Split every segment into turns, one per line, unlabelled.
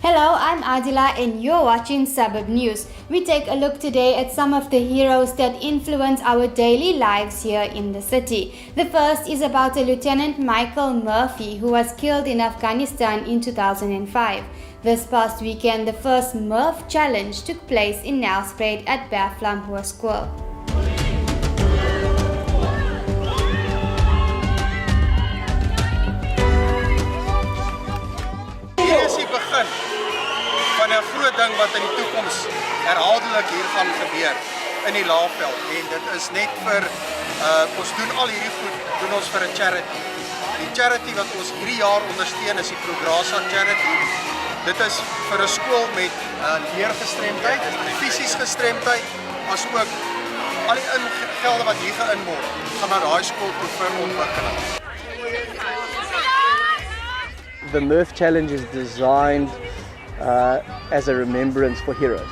Hello, I'm Adila and you're watching Suburb News. We take a look today at some of the heroes that influence our daily lives here in the city. The first is about a Lieutenant Michael Murphy who was killed in Afghanistan in 2005. This past weekend, the first Murph Challenge took place in Nelspruit at Baflam Hoërskool.
Van 'n groot ding wat in die toekoms herhaaldelik hier gaan gebeur in die Laagveld en dit is net vir ons doen al hierdie goed doen ons vir 'n charity. Die charity wat ons hierdie jaar ondersteun is die Prograssa charity. Dit is vir 'n skool met leergestremdheid, fisies gestremdheid, asook al die gelde wat hier geïn word gaan na daai skool toe vir ontwikkeling.
The Murph Challenge is designed as a remembrance for heroes.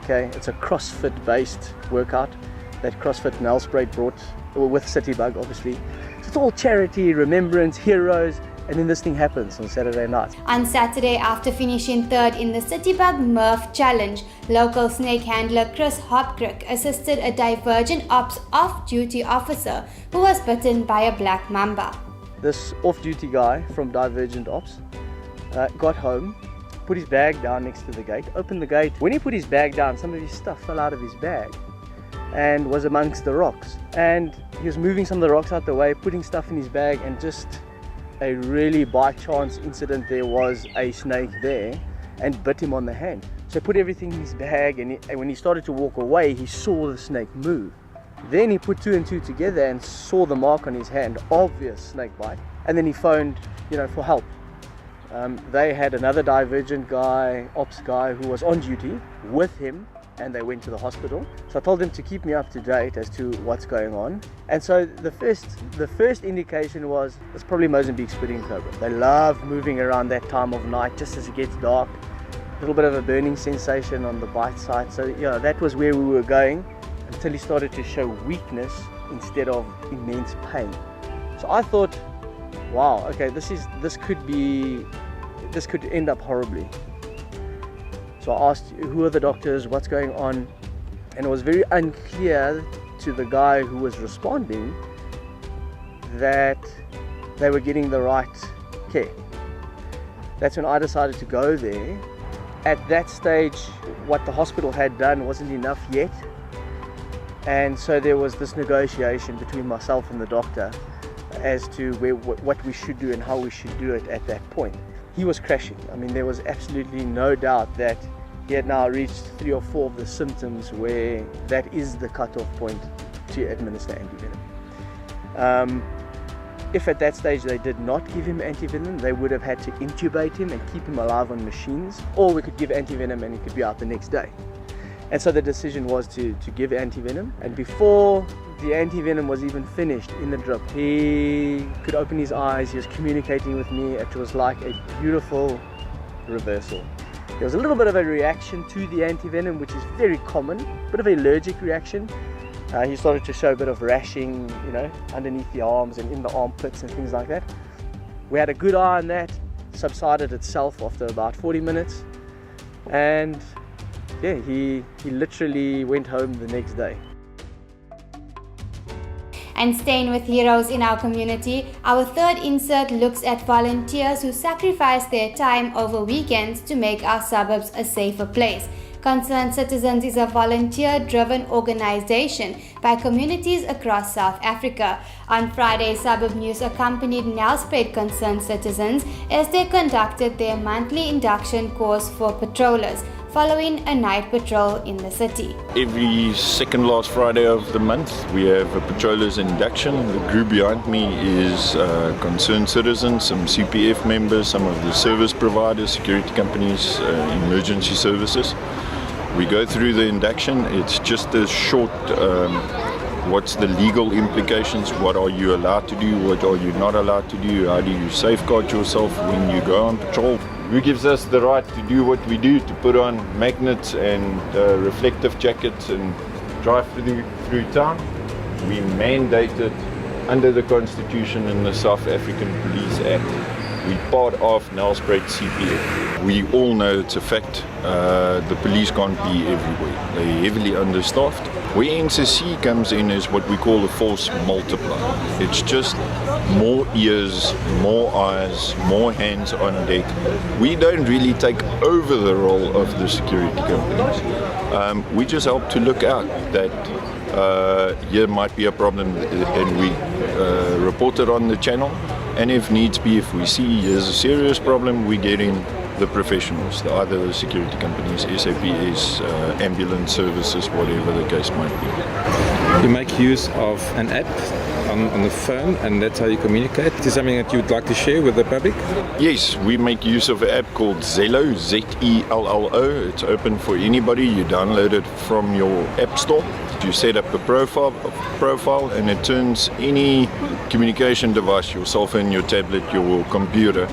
Okay, it's a CrossFit-based workout that CrossFit Nelspruit brought, with Citybug obviously. So it's all charity, remembrance, heroes, and then this thing happens on Saturday night.
On Saturday, after finishing third in the Citybug Murph Challenge, local snake handler Chris Hopkirk assisted a Divergent Ops off-duty officer who was bitten by a black mamba.
This off-duty guy from Divergent Ops got home, put his bag down next to the gate, opened the gate. When he put his bag down, some of his stuff fell out of his bag and was amongst the rocks. And he was moving some of the rocks out the way, putting stuff in his bag, and just a really by chance incident, there was a snake there and bit him on the hand. So he put everything in his bag, and when he started to walk away, he saw the snake move. Then he put two and two together and saw the mark on his hand, obvious snake bite, and then he phoned, for help. They had another Divergent guy, ops guy, who was on duty with him, and they went to the hospital. So I told them to keep me up to date as to what's going on. And so the first indication was it's probably Mozambique spitting cobra. They love moving around that time of night, just as it gets dark. A little bit of a burning sensation on the bite site. So that was where we were going until he started to show weakness instead of immense pain. So I thought, wow, okay, this could end up horribly. So I asked, who are the doctors, what's going on? And it was very unclear to the guy who was responding that they were getting the right care. That's when I decided to go there. At that stage, what the hospital had done wasn't enough yet. And so there was this negotiation between myself and the doctor as to what we should do and how we should do it at that point. He was crashing. I mean, there was absolutely no doubt that he had now reached 3 or 4 of the symptoms where that is the cutoff point to administer antivenom. If at that stage they did not give him antivenom, they would have had to intubate him and keep him alive on machines, or we could give antivenom and he could be out the next day. And so the decision was to give antivenom, and before the antivenom was even finished in the drip, he could open his eyes, he was communicating with me. It was like a beautiful reversal. There was a little bit of a reaction to the antivenom, which is very common, a bit of an allergic reaction. He started to show a bit of rashing, underneath the arms and in the armpits and things like that. We had a good eye on that, subsided itself after about 40 minutes, and yeah, he literally went home the next day.
And staying with heroes in our community, our third insert looks at volunteers who sacrifice their time over weekends to make our suburbs a safer place. Concerned Citizens is a volunteer-driven organization by communities across South Africa. On Friday, Suburb News accompanied Nelspruit Concerned Citizens as they conducted their monthly induction course for patrollers, following a night patrol in the city.
Every second last Friday of the month we have a patrollers induction. The group behind me is concerned citizens, some CPF members, some of the service providers, security companies, emergency services. We go through the induction. It's just a short what's the legal implications, what are you allowed to do, what are you not allowed to do, how do you safeguard yourself when you go on patrol. Who gives us the right to do what we do, to put on magnets and reflective jackets and drive through town? We mandate it under the Constitution and the South African Police Act. We're part of Nelspruit CPF. We all know it's a fact. The police can't be everywhere. They're heavily understaffed. Where NCC comes in is what we call a force multiplier. It's just more ears, more eyes, more hands on deck. We don't really take over the role of the security companies. We just help to look out that here might be a problem, and we report it on the channel. And if needs be, if we see there's a serious problem, we get in the professionals, either the security companies, SAPS, ambulance services, whatever the case might be.
You make use of an app on the phone, and that's how you communicate. Is this something that you would like to share with the public?
Yes, we make use of an app called Zello, Z-E-L-L-O. It's open for anybody. You download it from your app store. You set up a profile, and it turns any communication device, your cell phone, your tablet, your computer,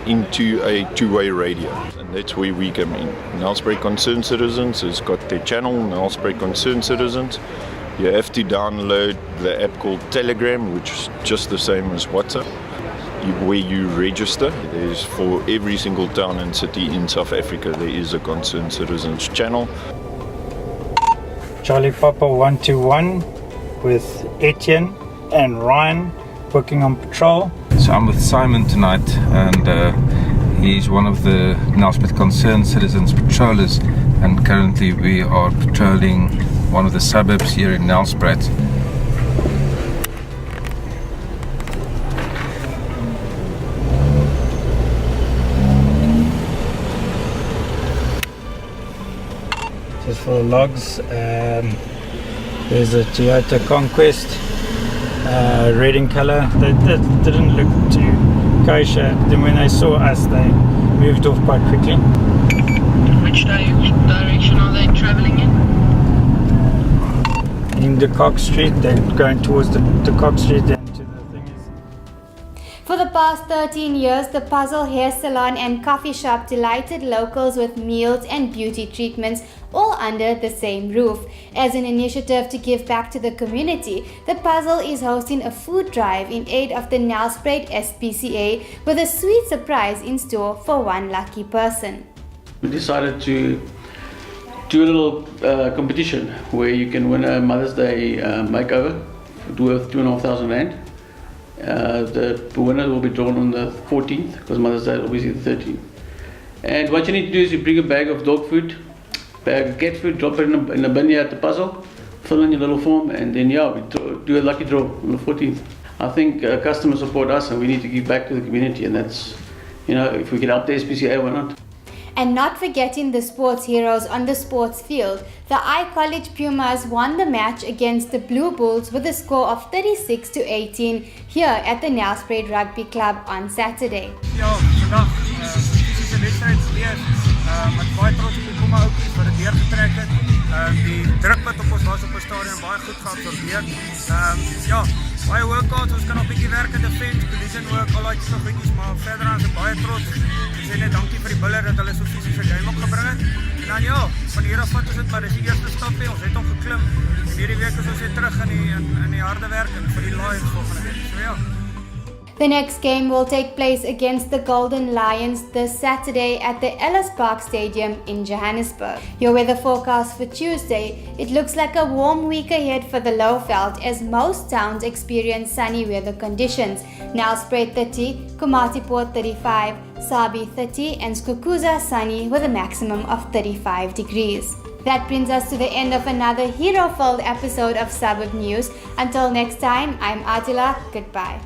into a two-way radio. And that's where we come in. Nelspruit Concerned Citizens has got their channel, Nelspruit Concerned Citizens. You have to download the app called Telegram, which is just the same as WhatsApp, where you register. There's for every single town and city in South Africa, there is a Concerned Citizens channel.
Charlie Papa 121 with Etienne and Ryan working on patrol.
So I'm with Simon tonight, and he's one of the Nelspruit Concerned Citizens patrollers, and currently we are patrolling one of the suburbs here in Nelspruit.
Just for the logs, there's a Toyota Conquest, red in color. That didn't look too kosher. Then when they saw us, they moved off quite quickly.
Which direction are they travelling in?
In the Cox Street, they're going towards the Cox Street and to the thing is.
For the past 13 years, the Puzzle Hair Salon and Coffee Shop delighted locals with meals and beauty treatments, all under the same roof. As an initiative to give back to the community, the Puzzle is hosting a food drive in aid of the Nelspruit SPCA, with a sweet surprise in store for one lucky person.
We decided to do a little competition where you can win a Mother's Day makeover worth 2,500 Rand. The winner will be drawn on the 14th, because Mother's Day is obviously the 13th. And what you need to do is you bring a bag of dog food, bag of cat food, drop it in a bin here at the Puzzle, fill in your little form, and then we do a lucky draw on the 14th. I think customers support us, and we need to give back to the community, and that's, if we can help the SPCA, why not?
And not forgetting the sports heroes on the sports field, the I-College Pumas won the match against the Blue Bulls with a score of 36-18 here at the Nelspruit Rugby Club on Saturday.
Ja, vandag fisiese wedstryd gewees. Met baie trots op die Puma oupies wat dit deurgetrek het. Die druk wat op ons was op die stadion baie goed geabsorbeer. Ja, baie workouts, ons kan nog 'n bietjie werk in defense, collision ook, al daai tipe goedjies, maar verder aan is baie trots. Ons sê net dankie vir die buller dat hulle so fisiese game opgebring het. En dan ja, van hier af vat ons dit, maar dis die eerste stapie, ons het al geklim. En hierdie week is ons weer terug in die harde werk en vir die Lions volgende week. So ja.
The next game will take place against the Golden Lions this Saturday at the Ellis Park Stadium in Johannesburg. Your weather forecast for Tuesday, it looks like a warm week ahead for the Lowveld as most towns experience sunny weather conditions. Nelspruit 30, Komatipoort 35, Sabi 30 and Skukuza sunny with a maximum of 35 degrees. That brings us to the end of another hero-filled episode of Suburb News. Until next time, I'm Adila. Goodbye.